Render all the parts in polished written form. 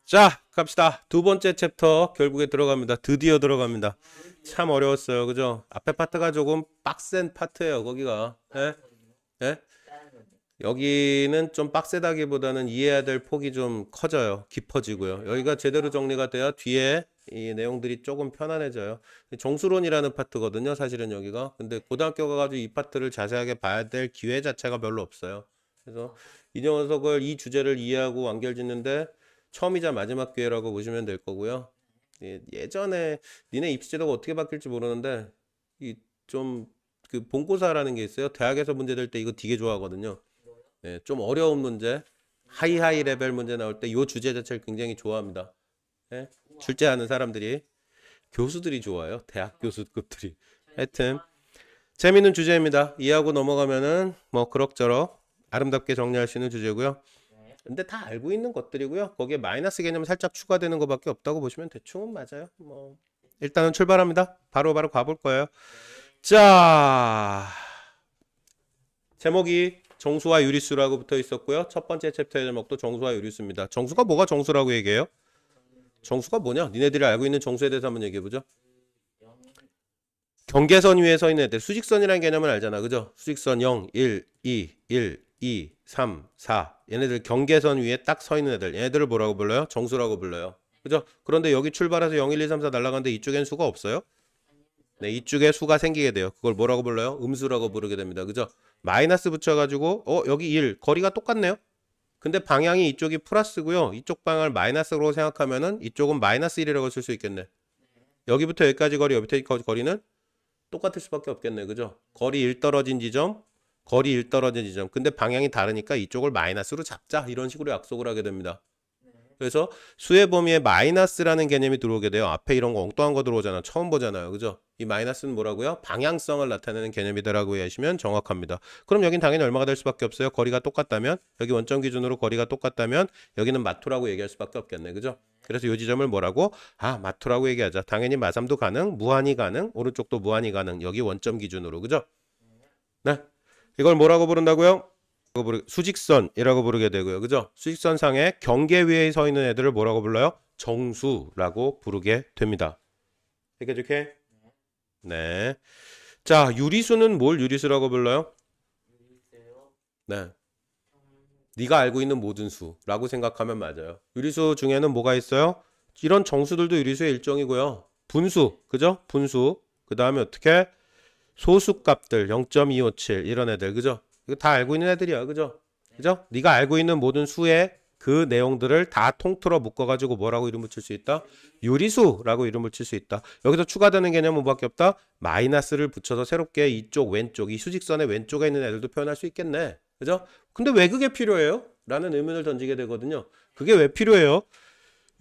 자, 갑시다. 두 번째 챕터 결국에 들어갑니다. 드디어 들어갑니다. 참 어려웠어요. 그죠? 앞에 파트가 조금 빡센 파트예요. 거기가. 예? 예? 여기는 좀 빡세다기보다는 이해해야 될 폭이 좀 커져요. 깊어지고요. 여기가 제대로 정리가 돼야 뒤에 이 내용들이 조금 편안해져요. 정수론이라는 파트거든요. 사실은 여기가. 근데 고등학교 가가지고 이 파트를 자세하게 봐야 될 기회 자체가 별로 없어요. 그래서 이 녀석을 이 주제를 이해하고 완결짓는데 처음이자 마지막 기회라고 보시면 될 거고요. 예전에 니네 입시제도가 어떻게 바뀔지 모르는데 이 좀 그 본고사라는 게 있어요. 대학에서 문제 될 때 이거 되게 좋아하거든요. 좀 어려운 문제, 하이하이 레벨 문제 나올 때 이 주제 자체를 굉장히 좋아합니다. 출제하는 사람들이 교수들이 좋아요. 대학 교수급들이. 하여튼 재밌는 주제입니다. 이해하고 넘어가면은 뭐 그럭저럭 아름답게 정리할 수 있는 주제고요. 근데 다 알고 있는 것들이고요. 거기에 마이너스 개념 살짝 추가되는 것밖에 없다고 보시면 대충은 맞아요. 뭐 일단은 출발합니다. 바로 가볼 거예요. 자, 제목이 정수와 유리수라고 붙어 있었고요. 첫 번째 챕터의 제목도 정수와 유리수입니다. 정수가 뭐가 정수라고 얘기해요? 정수가 뭐냐? 니네들이 알고 있는 정수에 대해서 한번 얘기해보죠. 경계선 위에 서 있는 애들. 수직선이라는 개념을 알잖아. 그죠? 수직선 0, 1, 2, 1, 2, 3, 4. 얘네들 경계선 위에 딱 서 있는 애들. 얘네들을 뭐라고 불러요? 정수라고 불러요. 그죠? 그런데 여기 출발해서 0, 1, 2, 3, 4 날아가는데 이쪽엔 수가 없어요? 네, 이쪽에 수가 생기게 돼요. 그걸 뭐라고 불러요? 음수라고 부르게 됩니다. 그죠? 마이너스 붙여가지고 여기 1. 거리가 똑같네요. 근데 방향이 이쪽이 플러스고요. 이쪽 방향을 마이너스로 생각하면은 이쪽은 마이너스 1이라고 쓸 수 있겠네. 여기부터 여기까지 거리, 여기부터 거리는 똑같을 수밖에 없겠네. 그죠? 거리 1 떨어진 지점, 거리 1 떨어진 지점. 근데 방향이 다르니까 이쪽을 마이너스로 잡자. 이런 식으로 약속을 하게 됩니다. 그래서 수의 범위에 마이너스라는 개념이 들어오게 돼요. 앞에 이런 거 엉뚱한 거 들어오잖아. 처음 보잖아요. 그죠? 이 마이너스는 뭐라고요? 방향성을 나타내는 개념이다라고 이해하시면 정확합니다. 그럼 여긴 당연히 얼마가 될 수밖에 없어요. 거리가 똑같다면, 여기 원점 기준으로 거리가 똑같다면 여기는 마토라고 얘기할 수밖에 없겠네. 그죠? 그래서 이 지점을 뭐라고? 마토라고 얘기하자. 당연히 마삼도 가능, 무한히 가능, 오른쪽도 무한히 가능. 여기 원점 기준으로. 그죠? 네. 이걸 뭐라고 부른다고요? 수직선이라고 부르게 되고요. 그죠? 수직선상에 경계 위에 서 있는 애들을 뭐라고 불러요? 정수라고 부르게 됩니다. 이렇게? 네. 자, 유리수는 뭘 유리수라고 불러요? 네. 네가 알고 있는 모든 수라고 생각하면 맞아요. 유리수 중에는 뭐가 있어요? 이런 정수들도 유리수의 일종이고요. 분수, 그죠? 분수. 그 다음에 어떻게? 소수값들 0.257 이런 애들, 그죠? 이거 다 알고 있는 애들이야, 그죠? 그죠? 네가 알고 있는 모든 수의 그 내용들을 다 통틀어 묶어가지고 뭐라고 이름 붙일 수 있다? 유리수라고 이름 붙일 수 있다. 여기서 추가되는 개념은 뭐밖에 없다? 마이너스를 붙여서 새롭게 이쪽 왼쪽, 이 수직선의 왼쪽에 있는 애들도 표현할 수 있겠네. 그죠? 근데 왜 그게 필요해요? 라는 의문을 던지게 되거든요. 그게 왜 필요해요?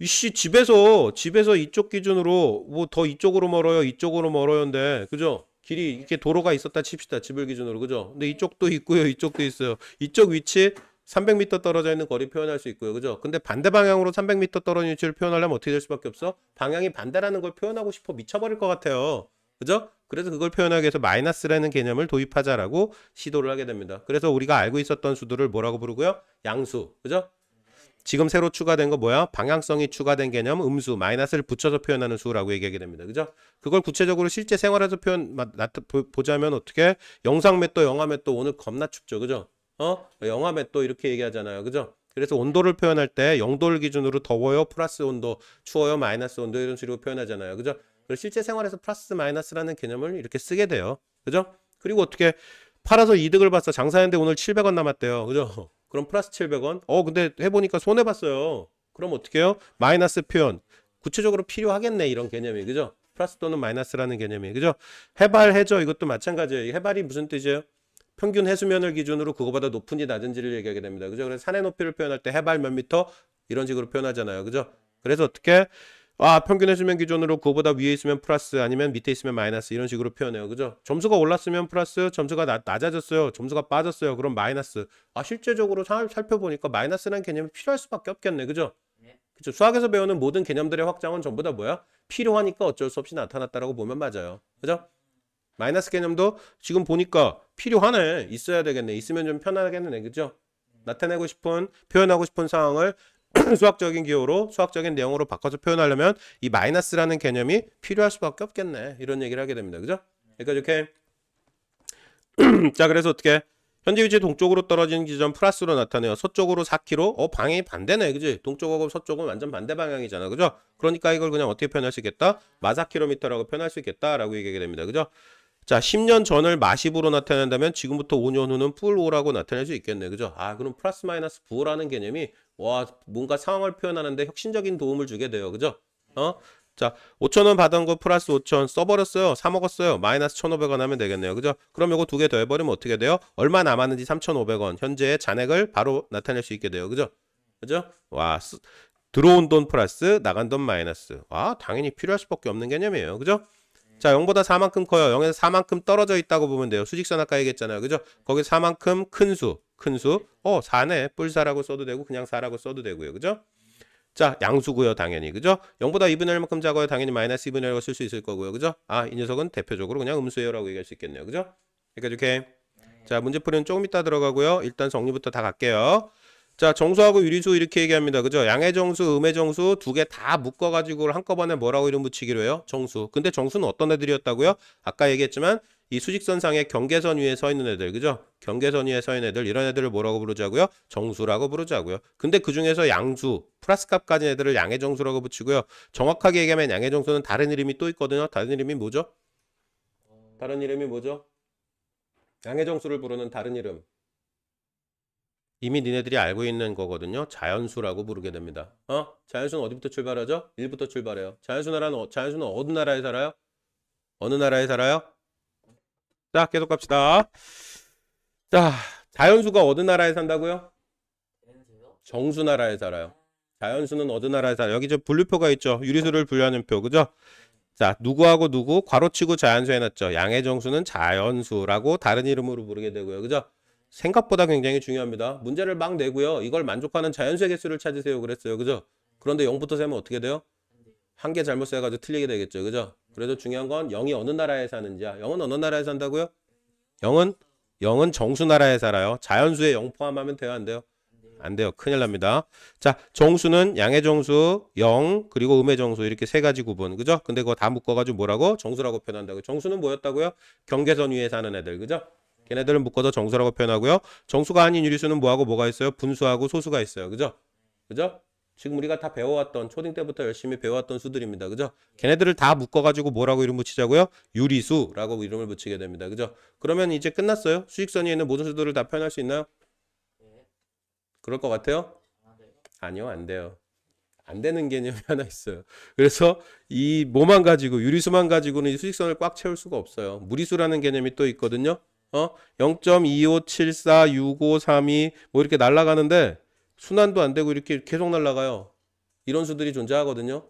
이씨 집에서 이쪽 기준으로 뭐 더 이쪽으로 멀어요, 이쪽으로 멀어요인데, 그죠? 길이 이렇게 도로가 있었다 칩시다. 집을 기준으로. 그죠? 근데 이쪽도 있고요. 이쪽도 있어요. 이쪽 위치 300m 떨어져 있는 거리 표현할 수 있고요. 그죠? 근데 반대 방향으로 300m 떨어진 위치를 표현하려면 어떻게 될 수밖에 없어? 방향이 반대라는 걸 표현하고 싶어 미쳐버릴 것 같아요. 그죠? 그래서 그걸 표현하기 위해서 마이너스라는 개념을 도입하자라고 시도를 하게 됩니다. 그래서 우리가 알고 있었던 수들을 뭐라고 부르고요? 양수. 그죠? 지금 새로 추가된 거 뭐야? 방향성이 추가된 개념 음수, 마이너스를 붙여서 표현하는 수라고 얘기하게 됩니다. 그죠? 그걸 구체적으로 실제 생활에서 보자면 어떻게? 영상 몇 도, 영하 몇 도, 오늘 겁나 춥죠. 그죠? 영하 몇 도 이렇게 얘기하잖아요. 그죠? 그래서 온도를 표현할 때 0도를 기준으로 더워요, 플러스 온도, 추워요, 마이너스 온도 이런 식으로 표현하잖아요. 그죠? 그래서 실제 생활에서 플러스 마이너스라는 개념을 이렇게 쓰게 돼요. 그죠? 그리고 어떻게 팔아서 이득을 봤어. 장사했는데 오늘 700원 남았대요. 그죠? 그럼 플러스 700원. 근데 해보니까 손해봤어요. 그럼 어떻게 해요? 마이너스 표현. 구체적으로 필요하겠네. 이런 개념이. 그죠? 플러스 또는 마이너스라는 개념이. 그죠? 해발, 해저 이것도 마찬가지예요. 해발이 무슨 뜻이에요? 평균 해수면을 기준으로 그거보다 높은지 낮은지를 얘기하게 됩니다. 그죠? 그래서 산의 높이를 표현할 때 해발 몇 미터? 이런 식으로 표현하잖아요. 그죠? 그래서 어떻게? 평균 해수면 기준으로 그거보다 위에 있으면 플러스 아니면 밑에 있으면 마이너스 이런 식으로 표현해요. 그죠? 점수가 올랐으면 플러스, 점수가 낮아졌어요. 점수가 빠졌어요. 그럼 마이너스. 실제적으로 살펴보니까 마이너스라는 개념이 필요할 수밖에 없겠네. 그죠? 그죠? 수학에서 배우는 모든 개념들의 확장은 전부 다 뭐야? 필요하니까 어쩔 수 없이 나타났다라고 보면 맞아요. 그죠? 마이너스 개념도 지금 보니까 필요하네. 있어야 되겠네. 있으면 좀 편하겠네. 그죠? 나타내고 싶은, 표현하고 싶은 상황을 수학적인 기호로 수학적인 내용으로 바꿔서 표현하려면 이 마이너스라는 개념이 필요할 수밖에 없겠네. 이런 얘기를 하게 됩니다. 그죠? 그러니까 이렇게 자, 그래서 어떻게 현재 위치 동쪽으로 떨어지는 지점 플러스로 나타내요. 서쪽으로 4km. 방향이 반대네. 그지? 동쪽하고 서쪽은 완전 반대 방향이잖아. 그죠? 그러니까 이걸 그냥 어떻게 표현할 수 있겠다? 마사 킬로미터라고 표현할 수 있겠다라고 얘기하게 됩니다. 그죠? 자, 10년 전을 마십으로 나타낸다면 지금부터 5년 후는 풀5라고 나타낼 수 있겠네. 그죠? 그럼 플러스 마이너스 부호라는 개념이 뭔가 상황을 표현하는데 혁신적인 도움을 주게 돼요. 그죠? 자, 5,000원 받은 거 플러스 5,000 써버렸어요. 사 먹었어요. 마이너스 1,500원 하면 되겠네요. 그죠? 그럼 이거 두 개 더 해버리면 어떻게 돼요? 얼마 남았는지 3,500원. 현재의 잔액을 바로 나타낼 수 있게 돼요. 그죠? 그죠? 들어온 돈 플러스 나간 돈 마이너스. 당연히 필요할 수밖에 없는 개념이에요. 그죠? 자, 0보다 4만큼 커요. 0에서 4만큼 떨어져 있다고 보면 돼요. 수직선 아까 얘기했잖아요. 그죠? 거기 4만큼 큰 수. 4네. 뿔4라고 써도 되고 그냥 4라고 써도 되고요. 그죠? 자, 양수고요. 당연히. 그죠? 0보다 2분의 1만큼 작아요. 당연히 마이너스 2분의 1라고 쓸 수 있을 거고요. 그죠? 이 녀석은 대표적으로 그냥 음수예요. 라고 얘기할 수 있겠네요. 그죠? 그러니까 이렇게. 자, 문제풀이는 조금 이따 들어가고요. 일단 정리부터 다 갈게요. 자, 정수하고 유리수 이렇게 얘기합니다. 그죠? 양의 정수, 음의 정수 두 개 다 묶어가지고 한꺼번에 뭐라고 이름 붙이기로 해요? 정수. 근데 정수는 어떤 애들이었다고요? 아까 얘기했지만 이 수직선상에 경계선 위에 서 있는 애들, 그죠? 경계선 위에 서 있는 애들, 이런 애들을 뭐라고 부르자고요? 정수라고 부르자고요. 근데 그 중에서 양수, 플러스 값 가진 애들을 양의 정수라고 붙이고요. 정확하게 얘기하면 양의 정수는 다른 이름이 또 있거든요. 다른 이름이 뭐죠? 다른 이름이 뭐죠? 양의 정수를 부르는 다른 이름. 이미 니네들이 알고 있는 거거든요. 자연수라고 부르게 됩니다. 자연수는 어디부터 출발하죠? 1부터 출발해요. 자연수는 어느 나라에 살아요? 어느 나라에 살아요? 자, 계속 갑시다. 자, 자연수가 어느 나라에 산다고요? 정수 나라에 살아요. 자연수는 어느 나라에 살아요? 여기 저 분류표가 있죠. 유리수를 분류하는 표, 그죠? 자, 누구하고 누구 괄호치고 자연수 해놨죠. 양의 정수는 자연수라고 다른 이름으로 부르게 되고요. 그죠? 생각보다 굉장히 중요합니다. 문제를 막 내고요. 이걸 만족하는 자연수의 개수를 찾으세요. 그랬어요. 그죠? 그런데 0부터 세면 어떻게 돼요? 한 개 잘못 세가지고 틀리게 되겠죠. 그죠? 그래도 중요한 건 0이 어느 나라에 사는지야. 0은 어느 나라에 산다고요? 0은 정수 나라에 살아요. 자연수에 0 포함하면 돼요? 안 돼요? 안 돼요. 큰일 납니다. 자, 정수는 양의 정수 0 그리고 음의 정수 이렇게 세 가지 구분. 그죠? 근데 그거 다 묶어가지고 뭐라고? 정수라고 표현한다고요. 정수는 뭐였다고요? 경계선 위에 사는 애들. 그죠? 걔네들을 묶어서 정수라고 표현하고요. 정수가 아닌 유리수는 뭐하고 뭐가 있어요? 분수하고 소수가 있어요. 그죠? 그죠? 지금 우리가 다 배워왔던 초딩 때부터 열심히 배워왔던 수들입니다. 그죠? 걔네들을 다 묶어가지고 뭐라고 이름 붙이자고요? 유리수라고 이름을 붙이게 됩니다. 그죠? 그러면 이제 끝났어요. 수직선 위에 있는 모든 수들을 다 표현할 수 있나요? 그럴 것 같아요? 아니요, 안 돼요. 안 되는 개념이 하나 있어요. 그래서 이 뭐만 가지고 유리수만 가지고는 이 수직선을 꽉 채울 수가 없어요. 무리수라는 개념이 또 있거든요. 0.25746532 뭐 이렇게 날아가는데 순환도 안 되고 이렇게 계속 날아가요. 이런 수들이 존재하거든요.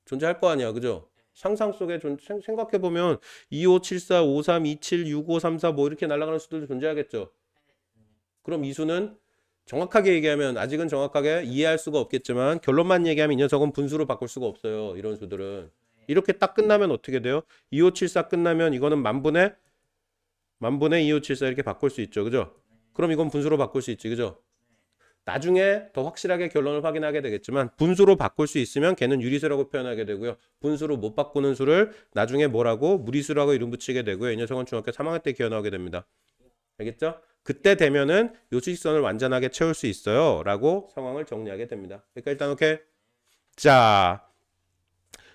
존재할 거 아니야. 그죠? 상상 속에 생각해보면 257453276534 뭐 이렇게 날아가는 수들도 존재하겠죠. 그럼 이 수는 정확하게 얘기하면 아직은 정확하게 이해할 수가 없겠지만 결론만 얘기하면 이 녀석은 분수로 바꿀 수가 없어요. 이런 수들은. 이렇게 딱 끝나면 어떻게 돼요? 2574 끝나면 이거는 만분의 2574 이렇게 바꿀 수 있죠. 그죠? 그럼 이건 분수로 바꿀 수 있지. 그죠? 나중에 더 확실하게 결론을 확인하게 되겠지만 분수로 바꿀 수 있으면 걔는 유리수라고 표현하게 되고요. 분수로 못 바꾸는 수를 나중에 뭐라고? 무리수라고 이름 붙이게 되고요. 이 녀석은 중학교 3학년 때 기어 나오게 됩니다. 알겠죠? 그때 되면은 요 수직선을 완전하게 채울 수 있어요. 라고 상황을 정리하게 됩니다. 그러니까 일단 오케이. 자,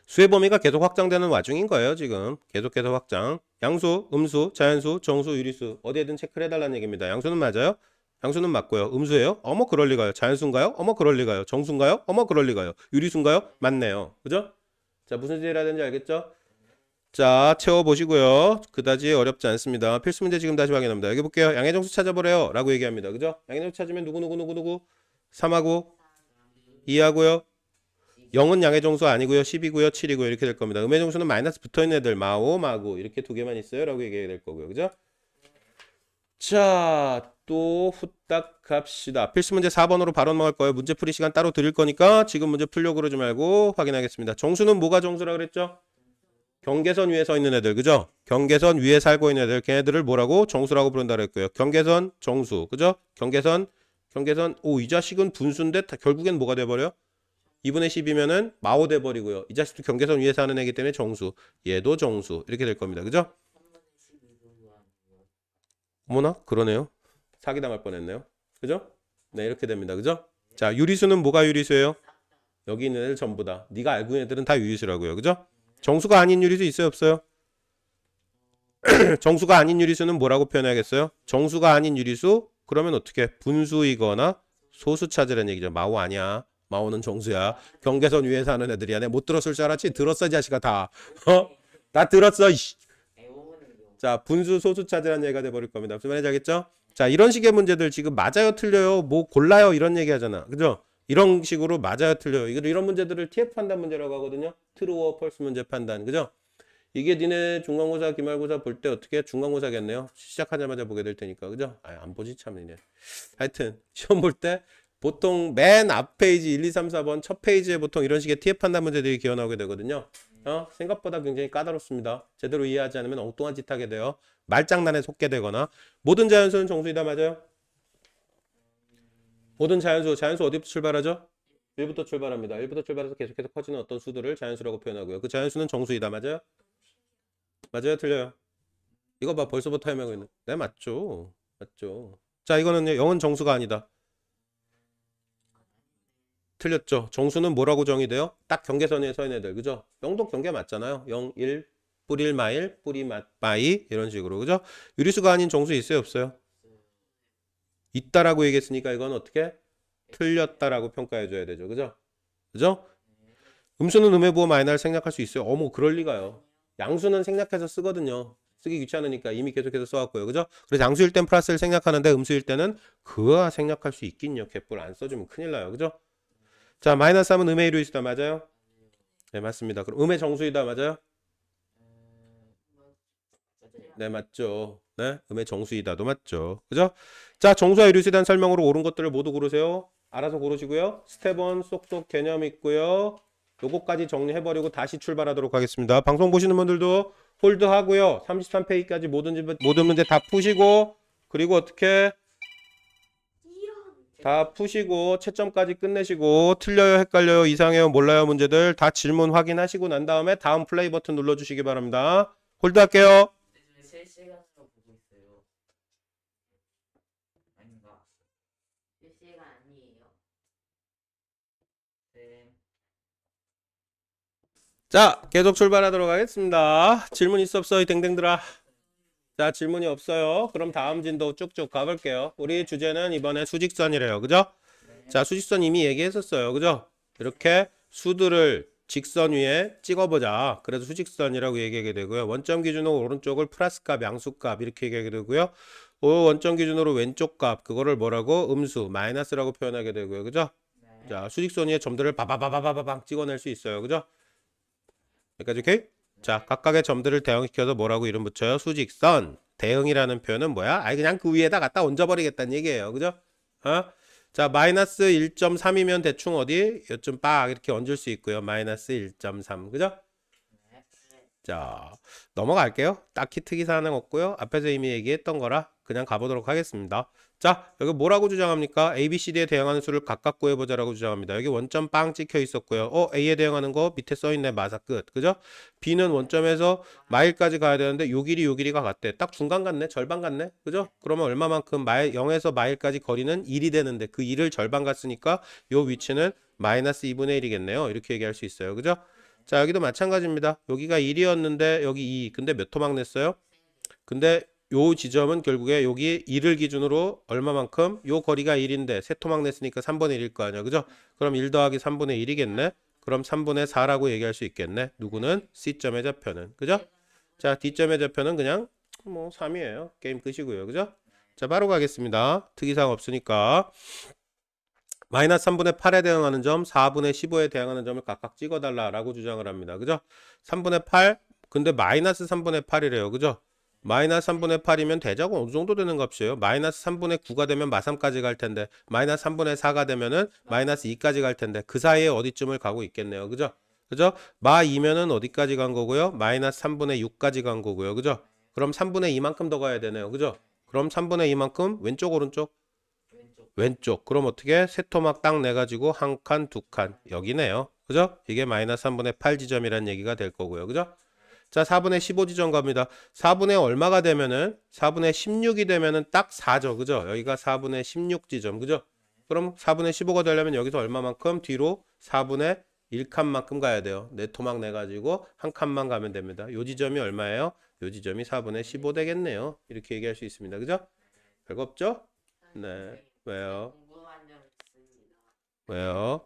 수의 범위가 계속 확장되는 와중인 거예요. 지금 계속 확장. 양수, 음수, 자연수, 정수, 유리수 어디에든 체크를 해달라는 얘기입니다. 양수는 맞아요? 양수는 맞고요. 음수예요? 어머 그럴 리가요. 자연수인가요? 어머 그럴 리가요. 정수인가요? 어머 그럴 리가요. 유리수인가요? 맞네요. 그죠? 자, 무슨 수를 해야 되는지 알겠죠? 자, 채워보시고요. 그다지 어렵지 않습니다. 필수 문제 지금 다시 확인합니다. 여기 볼게요. 양의 정수 찾아보래요. 라고 얘기합니다. 그죠? 양의 정수 찾으면 누구 3하고 2하고요. 0은 양의 정수 아니고요. 10이고요. 7이고요. 이렇게 될 겁니다. 음의 정수는 마이너스 붙어있는 애들 마오, 마구 이렇게 두 개만 있어요. 라고 얘기해야 될 거고요. 그죠? 자, 또 후딱 갑시다. 필수 문제 4번으로 바로 넘어갈 거예요. 문제풀이 시간 따로 드릴 거니까 지금 문제 풀려고 그러지 말고 확인하겠습니다. 정수는 뭐가 정수라 그랬죠? 경계선 위에 서 있는 애들. 그죠? 경계선 위에 살고 있는 애들. 걔네들을 뭐라고? 정수라고 부른다 그랬고요. 경계선 정수. 그죠? 경계선 경계선 이 자식은 분수인데 결국엔 뭐가 돼버려? 2분의 10이면은 마오 돼버리고요. 이 자식도 경계선 위에 사는 애기 때문에 정수. 얘도 정수. 이렇게 될 겁니다. 그죠? 어머나 그러네요. 사기당할 뻔했네요. 그죠? 네 이렇게 됩니다. 그죠? 자 유리수는 뭐가 유리수예요? 여기 있는 애들 전부 다. 네가 알고 있는 애들은 다 유리수라고요. 그죠? 정수가 아닌 유리수 있어요? 없어요? 정수가 아닌 유리수는 뭐라고 표현하겠어요? 정수가 아닌 유리수? 그러면 어떻게? 분수이거나 소수 찾으라는 얘기죠. 마오 아니야. 마오는 정수야. 경계선 위에 사는 애들이야. 내가 못 들었을 줄 알았지? 들었어 이 자식아 다. 어? 다 들었어. 이씨. 자 분수 소수 찾으라는 얘기가 돼버릴 겁니다. 무슨 말인지 알겠죠? 자 이런 식의 문제들 지금 맞아요 틀려요 뭐 골라요 이런 얘기 하잖아. 그죠? 이런 식으로 맞아요 틀려요. 이런 문제들을 TF 판단 문제라고 하거든요. 트루어 펄스 문제 판단. 그죠? 이게 니네 중간고사 기말고사 볼 때 어떻게 중간고사겠네요. 시작하자마자 보게 될 테니까. 그죠? 안 보지 참 니네. 하여튼 시험 볼 때 보통 맨 앞 페이지 1, 2, 3, 4번 첫 페이지에 보통 이런 식의 TF 판단 문제들이 기어 나오게 되거든요. 생각보다 굉장히 까다롭습니다. 제대로 이해하지 않으면 엉뚱한 짓 하게 돼요. 말장난에 속게 되거나. 모든 자연수는 정수이다 맞아요? 모든 자연수 어디부터 출발하죠? 1부터 출발합니다. 1부터 출발해서 계속해서 커지는 어떤 수들을 자연수라고 표현하고요. 그 자연수는 정수이다 맞아요? 맞아요? 틀려요? 이거 봐 벌써부터 헤매고 있네. 네 맞죠. 맞죠. 자 이거는요 0은 정수가 아니다. 틀렸죠. 정수는 뭐라고 정의돼요? 딱 경계선에 서 있는 애들. 그죠? 0도 경계 맞잖아요. 0, 1, 뿌릴 마일, 뿌리 마이 이런 식으로. 그죠? 유리수가 아닌 정수 있어요? 없어요? 있다라고 얘기했으니까 이건 어떻게? 틀렸다라고 평가해 줘야 되죠. 그죠? 그죠? 음수는 음의 부호 마이너를 생략할 수 있어요. 어머 그럴 리가요. 양수는 생략해서 쓰거든요. 쓰기 귀찮으니까 이미 계속해서 써왔고요. 그죠? 그래서 양수일 땐 플러스를 생략하는데 음수일 때는 그와 생략할 수 있긴요. 갯불 안 써주면 큰일 나요. 그죠? 자 마이너스 3은 음의 이루이수다 맞아요? 네 맞습니다. 그럼 음의 정수이다 맞아요? 네 맞죠. 네 음의 정수이다도 맞죠. 그죠? 자 정수와 이루이수에 대한 설명으로 옳은 것들을 모두 고르세요. 알아서 고르시고요. 스텝 1 쏙쏙 개념 있고요. 요거까지 정리해버리고 다시 출발하도록 하겠습니다. 방송 보시는 분들도 홀드 하고요. 33페이지까지 모든 문제 다 푸시고 그리고 어떻게 다 푸시고 채점까지 끝내시고 틀려요 헷갈려요 이상해요 몰라요 문제들 다 질문 확인하시고 난 다음에 다음 플레이 버튼 눌러주시기 바랍니다. 홀드 할게요. 실시간으로 보고 있어요. 아닌가? 실시간 아니에요. 네. 자 계속 출발하도록 하겠습니다. 질문 있어 없어 이 댕댕들아? 자 질문이 없어요. 그럼 다음 진도 쭉쭉 가볼게요. 우리 주제는 이번에 수직선이래요. 그죠? 자 수직선 이미 얘기했었어요. 그죠? 이렇게 수들을 직선 위에 찍어보자. 그래서 수직선이라고 얘기하게 되고요. 원점 기준으로 오른쪽을 플러스값, 양수값 이렇게 얘기하게 되고요. 원점 기준으로 왼쪽 값 그거를 뭐라고? 음수, 마이너스라고 표현하게 되고요. 그죠? 자 수직선 위에 점들을 바바바바바방 찍어낼 수 있어요. 그죠? 여기까지 오케이? 자 각각의 점들을 대응시켜서 뭐라고 이름 붙여요? 수직선. 대응이라는 표현은 뭐야? 그냥 그 위에다 갖다 얹어버리겠다는 얘기예요. 그죠? 자 마이너스 1.3이면 대충 어디? 요쯤 빡 이렇게 얹을 수 있고요. 마이너스 1.3 그죠? 자 넘어갈게요. 딱히 특이사항은 없고요. 앞에서 이미 얘기했던 거라 그냥 가보도록 하겠습니다. 자 여기 뭐라고 주장합니까? A, B, C, D에 대응하는 수를 각각 구해보자라고 주장합니다. 여기 원점 빵 찍혀 있었고요. A에 대응하는 거 밑에 써있네. 마사 끝. 그죠? B는 원점에서 마일까지 가야 되는데 요 길이가 같대. 딱 중간 같네. 절반 같네. 그죠? 그러면 얼마만큼 0에서 마일까지 거리는 1이 되는데 그 1을 절반 갔으니까 요 위치는 마이너스 2분의 1이겠네요. 이렇게 얘기할 수 있어요. 그죠? 자 여기도 마찬가지입니다. 여기가 1이었는데 여기 2. 근데 몇 토막 냈어요? 근데 요 지점은 결국에 여기 1을 기준으로 얼마만큼? 요 거리가 1인데 세 토막 냈으니까 3분의 1일 거 아니야. 그죠? 그럼 1 더하기 3분의 1이겠네. 그럼 3분의 4라고 얘기할 수 있겠네. 누구는? C점의 좌표는. 그죠? 자 D점의 좌표는 그냥 뭐 3이에요. 게임 끝이고요. 그죠? 자 바로 가겠습니다. 특이사항 없으니까. 마이너스 3분의 8에 대응하는 점, 4분의 15에 대응하는 점을 각각 찍어달라라고 주장을 합니다. 그죠? 3분의 8, 근데 마이너스 3분의 8이래요. 그죠? 마이너스 3분의 8이면 대작은 어느 정도 되는 값이에요? 마이너스 3분의 9가 되면 마3까지 갈 텐데 마이너스 3분의 4가 되면은 마이너스 2까지 갈 텐데 그 사이에 어디쯤을 가고 있겠네요. 그죠? 그죠? 마 2면은 어디까지 간 거고요? 마이너스 3분의 6까지 간 거고요. 그죠? 그럼 3분의 2만큼 더 가야 되네요. 그죠? 그럼 3분의 2만큼 왼쪽 오른쪽? 왼쪽. 왼쪽. 그럼 어떻게? 세 토막 딱 내가지고 한 칸, 두 칸. 여기네요. 그죠? 이게 마이너스 3분의 8 지점이라는 얘기가 될 거고요. 그죠? 자, 4분의 15 지점 갑니다. 4분의 얼마가 되면은 4분의 16이 되면은 딱 4죠. 그죠? 여기가 4분의 16 지점. 그죠? 그럼 4분의 15가 되려면 여기서 얼마만큼 뒤로 4분의 1칸만큼 가야 돼요. 네 토막 내가지고 한 칸만 가면 됩니다. 요 지점이 얼마예요? 요 지점이 4분의 15 되겠네요. 이렇게 얘기할 수 있습니다. 그죠? 별거 없죠? 네. 왜요? 궁금한 점 있습니다. 왜요?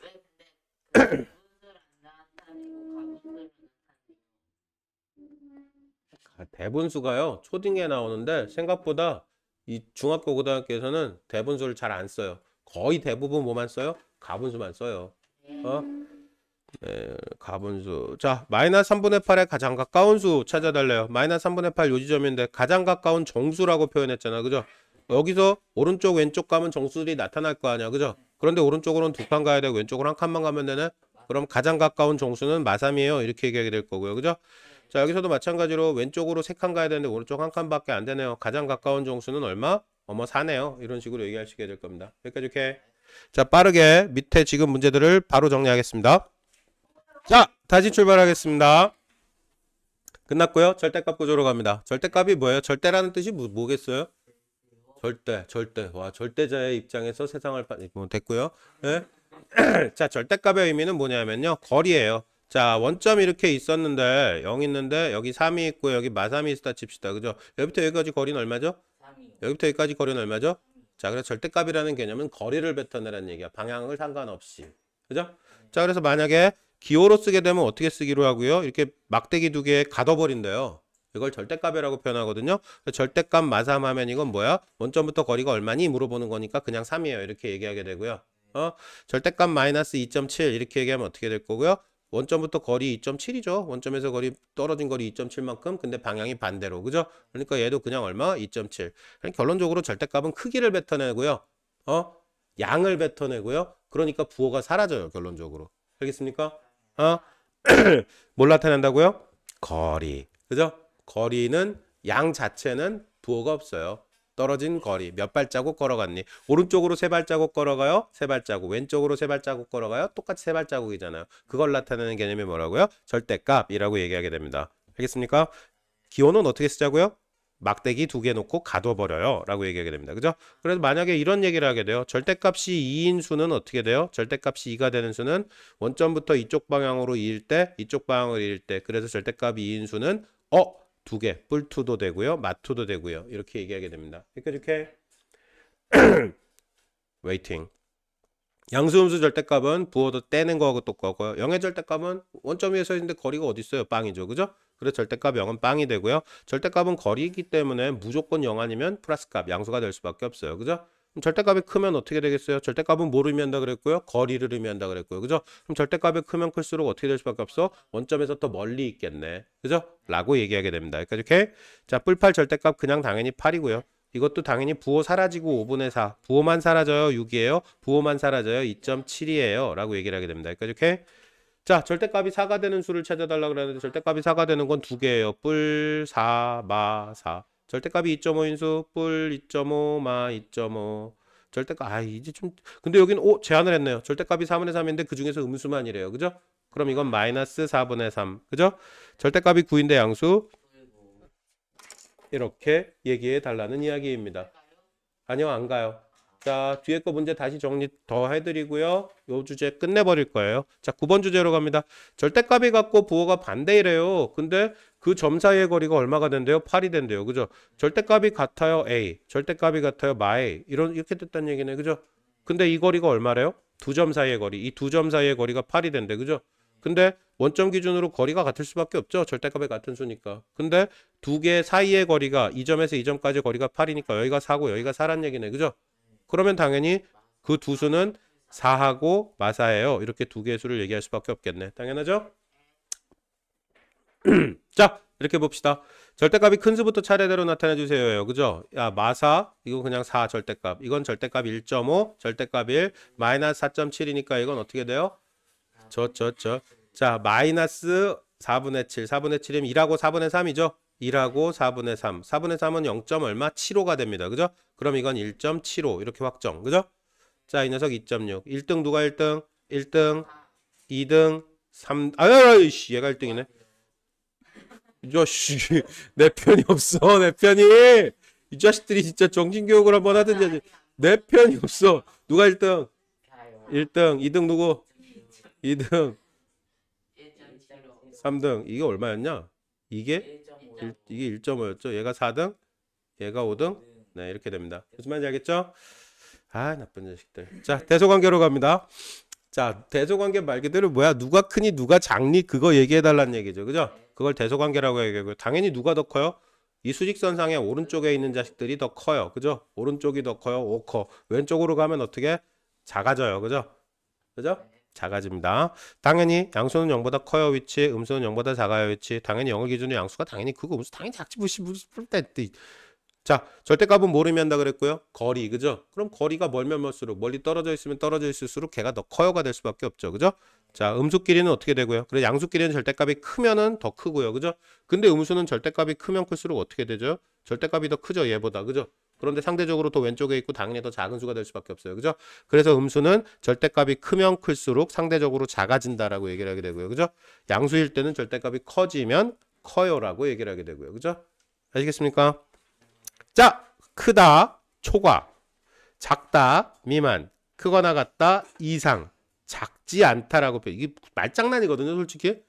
왜 근데 분수를 안 나타내고 가분수를 나타내요? 대분수가요. 초딩에 나오는데 생각보다 이 중학교 고등학교에서는 대분수를 잘 안 써요. 거의 대부분 뭐만 써요? 가분수만 써요. 어? 네, 가분수. 자, 마이너스 3분의 8에 가장 가까운 수 찾아달래요. 마이너스 3분의 8 요 지점인데 가장 가까운 정수라고 표현했잖아. 그죠? 여기서 오른쪽 왼쪽 가면 정수들이 나타날 거 아니야. 그죠? 그런데 오른쪽으로는 두 칸 가야 되고 왼쪽으로 한 칸만 가면 되네. 그럼 가장 가까운 정수는 마3이에요. 이렇게 얘기하게 될 거고요. 그죠? 자, 여기서도 마찬가지로 왼쪽으로 세 칸 가야 되는데 오른쪽 한 칸밖에 안 되네요. 가장 가까운 정수는 얼마? 4네요. 이런 식으로 얘기하시게 될 겁니다. 여기까지 오케이. 자, 빠르게 밑에 지금 문제들을 바로 정리하겠습니다. 자, 다시 출발하겠습니다. 끝났고요. 절대값 구조로 갑니다. 절대값이 뭐예요? 절대라는 뜻이 뭐겠어요? 절대. 와, 절대자의 입장에서 세상을 됐고요. 예? 자, 절대값의 의미는 뭐냐면요. 거리예요. 자, 원점이 이렇게 있었는데 0 있는데 여기 3이 있고 여기 마3이 있다 칩시다. 그죠? 여기부터 여기까지 거리는 얼마죠? 3이요. 여기부터 여기까지 거리는 얼마죠? 자, 그래서 절대값이라는 개념은 거리를 뱉어내라는 얘기야. 방향을 상관없이. 그죠? 자, 그래서 만약에 기호로 쓰게 되면 어떻게 쓰기로 하고요? 이렇게 막대기 두 개에 가둬버린대요. 이걸 절대값이라고 표현하거든요. 절대값 마3 하면 이건 뭐야? 원점부터 거리가 얼마니? 물어보는 거니까 그냥 3이에요. 이렇게 얘기하게 되고요. 절대값 마이너스 2.7 이렇게 얘기하면 어떻게 될 거고요? 원점부터 거리 2.7이죠. 원점에서 거리 떨어진 거리 2.7만큼. 근데 방향이 반대로. 그죠? 그러니까 얘도 그냥 얼마? 2.7. 그러니까 결론적으로 절대값은 크기를 뱉어내고요. 양을 뱉어내고요. 그러니까 부호가 사라져요. 결론적으로. 알겠습니까? 뭘 나타낸다고요? 거리. 그죠? 거리는 양 자체는 부호가 없어요. 떨어진 거리. 몇 발자국 걸어갔니? 오른쪽으로 세 발자국 걸어가요? 세 발자국. 왼쪽으로 세 발자국 걸어가요? 똑같이 세 발자국이잖아요. 그걸 나타내는 개념이 뭐라고요? 절대값이라고 얘기하게 됩니다. 알겠습니까? 기호는 어떻게 쓰자고요? 막대기 두 개 놓고 가둬버려요 라고 얘기하게 됩니다. 그죠? 그래서 만약에 이런 얘기를 하게 돼요. 절대값이 2인 수는 어떻게 돼요? 절대값이 2가 되는 수는 원점부터 이쪽 방향으로 2일 때 이쪽 방향으로 2일 때 그래서 절대값 2인 수는 두 개, 뿔투도 되고요. 마투도 되고요. 이렇게 얘기하게 됩니다. 이렇게 웨이팅. 양수음수 절대값은 부호도 떼는 거하고 똑같고요. 0의 절대값은 원점 위에 서 있는데 거리가 어디 있어요? 빵이죠. 그죠? 그래서 절대값 0은 빵이 되고요. 절대값은 거리이기 때문에 무조건 0 아니면 플러스값, 양수가 될 수밖에 없어요. 그죠? 그럼 절대값이 크면 어떻게 되겠어요? 절대값은 뭐를 의미한다 그랬고요? 거리를 의미한다 그랬고요. 그죠? 그럼 절대값이 크면 클수록 어떻게 될 수밖에 없어? 원점에서 더 멀리 있겠네. 그죠? 라고 얘기하게 됩니다. 여기까지 오케이? 자, 뿔8 절대값 그냥 당연히 8이고요. 이것도 당연히 부호 사라지고 5분의 4. 부호만 사라져요. 6이에요. 부호만 사라져요. 2.7이에요. 라고 얘기를 하게 됩니다. 여기까지 오케이? 자, 절대값이 4가 되는 수를 찾아달라고 그러는데 절대값이 4가 되는 건 두 개예요. 뿔 4, 마 4. 절대값이 2.5인 수, 뿔 2.5, 마 2.5. 절대값, 이제 좀, 근데 여기는, 제한을 했네요. 절대값이 4분의 3인데 그 중에서 음수만이래요. 그죠? 그럼 이건 마이너스 4분의 3. 그죠? 절대값이 9인데 양수. 이렇게 얘기해 달라는 이야기입니다. 아니요, 안 가요. 자, 뒤에 거 문제 다시 정리 더 해드리고요. 요 주제 끝내버릴 거예요. 자, 9번 주제로 갑니다. 절대값이 같고 부호가 반대이래요. 근데 그 점 사이의 거리가 얼마가 된대요? 8이 된대요. 그죠? 절대값이 같아요. A. 절대값이 같아요. 마 A. 이렇게 됐다는 얘기네. 그죠? 근데 이 거리가 얼마래요? 두 점 사이의 거리. 이 두 점 사이의 거리가 8이 된대. 그죠? 근데 원점 기준으로 거리가 같을 수밖에 없죠. 절대값이 같은 수니까. 근데 두 개 사이의 거리가 이 점에서 이 점까지 거리가 8이니까 여기가 4고 여기가 4란 얘기네. 그죠? 그러면 당연히 그 두 수는 4하고 마사예요. 이렇게 두 개의 수를 얘기할 수밖에 없겠네. 당연하죠? 자, 이렇게 봅시다. 절대값이 큰 수부터 차례대로 나타내 주세요. 그죠? 야, 마사 이거 그냥 4 절대값. 이건 절대값 1.5, 절대값 1, 마이너스 4.7이니까 이건 어떻게 돼요? 자, 마이너스 4분의 7. 4분의 7이면 1하고 4분의 3이죠? 1하고 4분의 3. 4분의 3은 0. 얼마? 7호가 됩니다. 그죠? 그럼 이건 1.75 이렇게 확정. 그죠? 자, 이 녀석 2.6. 1등 누가 1등? 1등, 2등, 3. 아이씨, 얘가 1등이네. 이 자식, 내 편이 없어. 내 편이. 이 자식들이 진짜 정신교육을 한번 하든지. 내 편이 없어. 누가 1등? 자요. 1등, 2등 누구? 2등, 1.75. 3등. 이게 얼마였냐? 이게 1.5. 이게 1.5였죠. 얘가 4등, 얘가 5등. 네, 이렇게 됩니다. 무슨 말인지 알겠죠? 아, 나쁜 자식들. 자, 대소관계로 갑니다. 자, 대소관계 말 그대로 뭐야? 누가 크니 누가 작니? 그거 얘기해 달라는 얘기죠. 그죠? 그걸 대소관계라고 얘기하고요. 당연히 누가 더 커요? 이 수직선상의 오른쪽에 있는 자식들이 더 커요. 그죠? 오른쪽이 더 커요. 5커. 왼쪽으로 가면 어떻게? 작아져요. 그죠? 그죠? 작아집니다. 당연히 양수는 0보다 커요. 위치. 음수는 0보다 작아요. 위치. 당연히 0을 기준으로 양수가 당연히 크고 음수 당연히 작지. 무슨 자, 절대값은 모르면 한다 그랬고요. 거리, 그죠? 그럼 거리가 멀면 멀수록 멀리 떨어져 있으면 떨어져 있을수록 걔가 더 커요가 될 수밖에 없죠. 그죠? 자, 음수끼리는 어떻게 되고요? 그래, 양수끼리는 절대값이 크면은 더 크고요. 그죠? 근데 음수는 절대값이 크면 클수록 어떻게 되죠? 절대값이 더 크죠, 얘보다. 그죠? 그런데 상대적으로 더 왼쪽에 있고 당연히 더 작은 수가 될 수밖에 없어요. 그죠? 그래서 음수는 절대값이 크면 클수록 상대적으로 작아진다라고 얘기를 하게 되고요. 그죠? 양수일 때는 절대값이 커지면 커요라고 얘기를 하게 되고요. 그죠? 아시겠습니까? 자, 크다, 초과, 작다, 미만, 크거나 같다, 이상, 작지 않다라고 표현. 이게 말장난이거든요, 솔직히.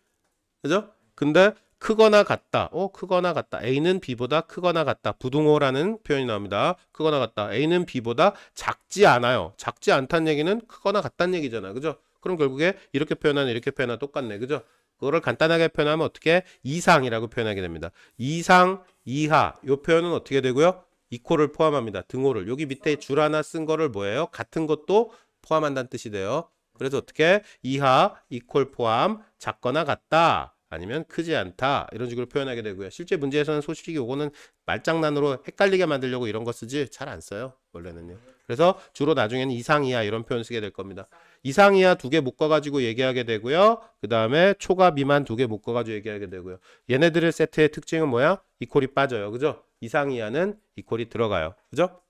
그죠? 근데 크거나 같다. 크거나 같다. A는 B보다 크거나 같다. 부등호라는 표현이 나옵니다. 크거나 같다. A는 B보다 작지 않아요. 작지 않다는 얘기는 크거나 같다는 얘기잖아. 그죠? 그럼 결국에 이렇게 표현하는 이렇게 표현하는 똑같네. 그죠? 그거를 간단하게 표현하면 어떻게? 이상이라고 표현하게 됩니다. 이상, 이하. 요 표현은 어떻게 되고요? 이코를 포함합니다. 등호를. 여기 밑에 줄 하나 쓴 거를 뭐예요? 같은 것도 포함한다는 뜻이 돼요. 그래서 어떻게? 이하, 이콜 포함, 작거나 같다. 아니면 크지 않다. 이런 식으로 표현하게 되고요. 실제 문제에서는 솔직히 요거는 말장난으로 헷갈리게 만들려고 이런 거 쓰지 잘 안 써요. 원래는요. 그래서 주로 나중에는 이상, 이하 이런 표현 쓰게 될 겁니다. 이상, 이하 두 개 묶어가지고 얘기하게 되고요. 그 다음에 초과, 미만 두 개 묶어가지고 얘기하게 되고요. 얘네들의 세트의 특징은 뭐야? 이콜이 빠져요. 그죠? 이상, 이하는 이콜이 들어가요. 그죠?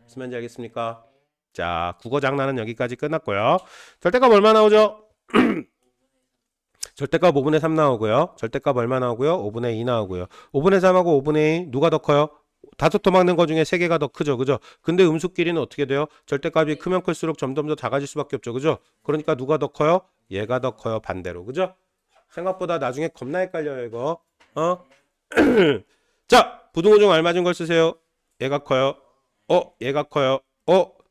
무슨 말인지 알겠습니까? 자, 국어 장난은 여기까지 끝났고요. 절대값 얼마 나오죠? 절대값 5분의 3 나오고요. 절대값 얼마 나오고요? 5분의 2 나오고요. 5분의 3하고 5분의 2 누가 더 커요? 다섯 터 막는 거 중에 세 개가 더 크죠. 그죠? 근데 음수끼리는 어떻게 돼요? 절대값이 크면 클수록 점점 더 작아질 수밖에 없죠. 그죠? 그러니까 누가 더 커요? 얘가 더 커요. 반대로. 그죠? 생각보다 나중에 겁나 헷갈려요, 이거. 자, 부등호 중 알맞은 걸 쓰세요. 얘가 커요. 얘가 커요.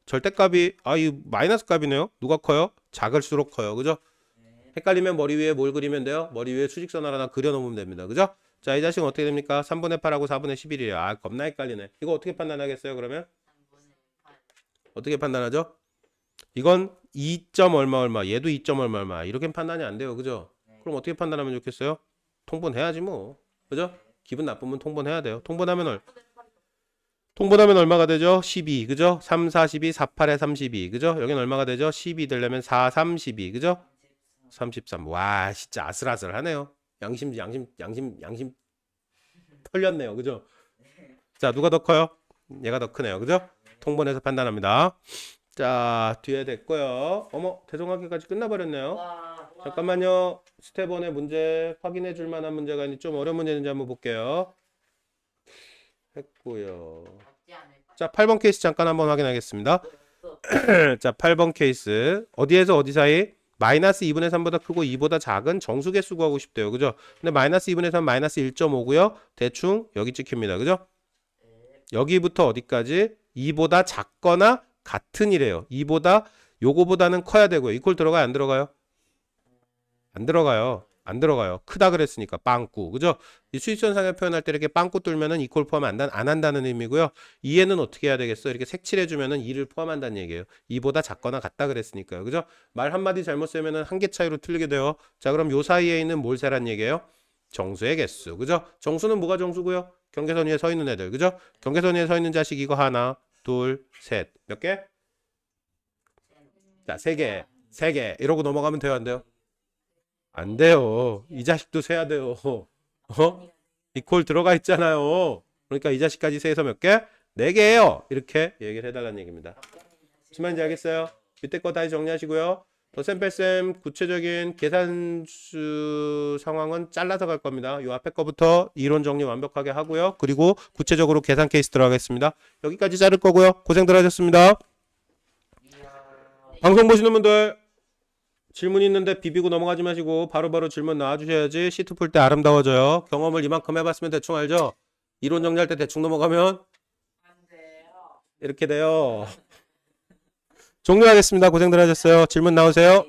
절대값이 이 마이너스 값이네요. 누가 커요? 작을수록 커요. 그죠? 헷갈리면 머리 위에 뭘 그리면 돼요? 머리 위에 수직선 하나 그려놓으면 됩니다. 그죠? 자, 이 자식은 어떻게 됩니까? 3분의 8하고 4분의 11이에요. 겁나 헷갈리네. 이거 어떻게 판단하겠어요, 그러면? 어떻게 판단하죠? 이건 2점 얼마 얼마, 얘도 2점 얼마 얼마. 이렇게 판단이 안 돼요. 그죠? 그럼 어떻게 판단하면 좋겠어요? 통분해야지 뭐. 그죠? 기분 나쁘면 통분해야 돼요. 통분하면 얼마가 되죠? 12. 그죠? 3, 4, 12, 4, 8에 32. 그죠? 여기는 얼마가 되죠? 12 되려면 4, 3, 12. 그죠? 33. 와, 진짜 아슬아슬하네요. 양심 털렸네요. 그죠? 자, 누가 더 커요? 얘가 더 크네요. 그죠? 통분해서 판단합니다. 자, 뒤에 됐고요. 대성관계까지 끝나버렸네요. 잠깐만요. 스텝 1의 문제 확인해 줄 만한 문제가 있는지 좀 어려운 문제인지 한번 볼게요. 했고요. 자, 8번 케이스 잠깐 한번 확인하겠습니다. 자, 8번 케이스. 어디에서 어디 사이? 마이너스 2분의 3보다 크고 2보다 작은 정수개수 구하고 싶대요. 그죠? 근데 마이너스 2분의 3 마이너스 1.5고요. 대충 여기 찍힙니다. 그죠? 여기부터 어디까지? 2보다 작거나 같은 이래요. 2보다 요거보다는 커야 되고요. 이퀄 들어가요? 안 들어가요? 안 들어가요. 안 들어가요. 크다 그랬으니까 빵꾸. 그죠? 이 수직선상에 표현할 때 이렇게 빵꾸 뚫면은 이퀄 포함 안 한다는 의미고요. 2에는 어떻게 해야 되겠어? 이렇게 색칠해 주면은 2를 포함한다는 얘기예요. 2보다 작거나 같다 그랬으니까요. 그죠? 말 한마디 잘못 쓰면은 한 개 차이로 틀리게 돼요. 자, 그럼 요 사이에 있는 뭘 세란 얘기예요? 정수의 개수. 그죠? 정수는 뭐가 정수고요? 경계선 위에 서 있는 애들. 그죠? 경계선 위에 서 있는 자식 이거 하나, 둘, 셋. 몇 개? 자, 세 개. 세 개. 이러고 넘어가면 돼요, 안 돼요? 안 돼요. 이 자식도 세야 돼요. 이퀄 들어가 있잖아요. 그러니까 이 자식까지 세서 몇 개? 4개예요. 이렇게 얘기를 해달라는 얘기입니다. 무슨 말인지 알겠어요? 밑에 거 다시 정리하시고요. 덧셈 구체적인 계산수 상황은 잘라서 갈 겁니다. 요 앞에 거부터 이론 정리 완벽하게 하고요. 그리고 구체적으로 계산 케이스 들어가겠습니다. 여기까지 자를 거고요. 고생들 하셨습니다. 방송 보시는 분들 질문 있는데 비비고 넘어가지 마시고 바로바로 질문 나와주셔야지 시트 풀 때 아름다워져요. 경험을 이만큼 해봤으면 대충 알죠? 이론 정리할 때 대충 넘어가면 안 돼요. 이렇게 돼요. 종료하겠습니다. 고생들 하셨어요. 질문 나오세요.